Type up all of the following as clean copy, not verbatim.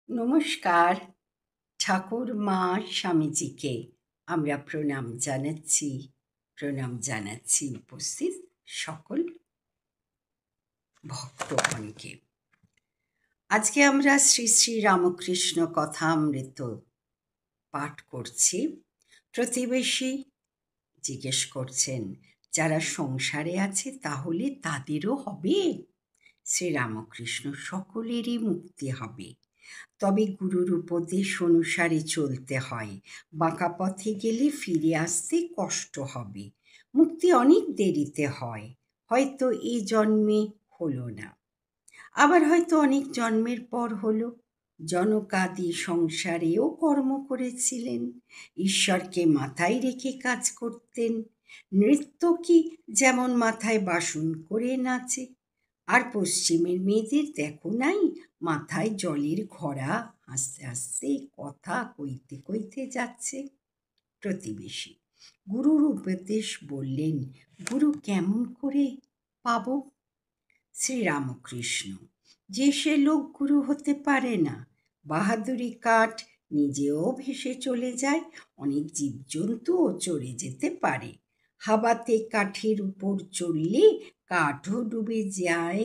নমস্কার। ঠাকুর মা স্বামীজিকে আমরা প্রণাম জানাচ্ছি উপস্থিত সকল ভক্তগণকে। আজকে আমরা শ্রী শ্রী রামকৃষ্ণ কথামৃত পাঠ করছি। প্রতিবেশী জিজ্ঞেস করছেন, যারা সংসারে আছে তাহলে তাদেরও হবে? শ্রীরামকৃষ্ণ, সকলেরই মুক্তি হবে, তবে গুরুর উপদেশ অনুসারে চলতে হয়। বাঁকা পথে গেলে ফিরে আসতে কষ্ট হবে। মুক্তি অনেক দেরিতে হয়, হয়তো এ জন্মে হলো না, আবার হয়তো অনেক জন্মের পর হলো। জনকাদি সংসারেও কর্ম করেছিলেন, ঈশ্বরকে মাথায় রেখে কাজ করতেন। নৃত্যকী যেমন মাথায় বাসন করে নাচে, আর পশ্চিমের মেয়েদের দেখো নাই, মাথায় জলের ঘড়া, হাসতে হাসতে কথা কইতে কইতে যাচ্ছে। প্রতিবেশী, গুরুর উপদেশ বললেন, গুরু কেমন করে পাব? শ্রীরামকৃষ্ণ, যে সে লোক গুরু হতে পারে না। বাহাদুরি কাঠ নিজেও ভেসে চলে যায়, অনেক জীবজন্তুও চড়ে যেতে পারে। হাওয়াতে কাঠের উপর চললে কাঠও ডুবে যায়,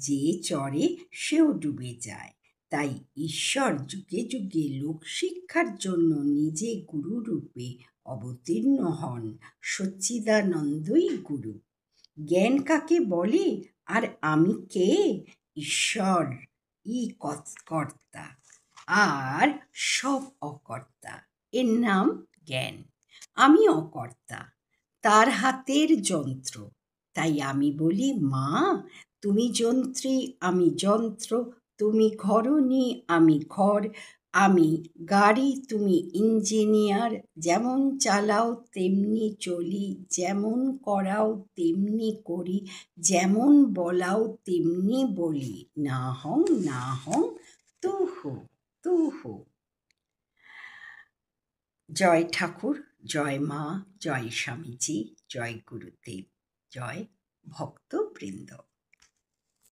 যে চড়ে সেও ডুবে যায়। তাই ঈশ্বর যুগে যুগে লোক শিক্ষার জন্য নিজে গুরু রূপে অবতীর্ণ হন। সচ্চিদানন্দই গুরু। জ্ঞান কাকে বলে, আর আমি কে? ঈশ্বর ই কর্তা, আর সব অকর্তা, এর নাম জ্ঞান। আমি অকর্তা, তার হাতের যন্ত্র। তাই আমি বলি, মা তুমি যন্ত্রী, আমি যন্ত্র। তুমি ঘরণী, আমি ঘর। আমি গাড়ি, তুমি ইঞ্জিনিয়ার। যেমন চালাও তেমনি চলি, যেমন করাও তেমনি করি, যেমন বলাও তেমনি বলি। না হং তু হো। জয় ঠাকুর, জয় মা, জয় স্বামীজি, জয় গুরুদেব, জয় ভক্তবৃন্দ।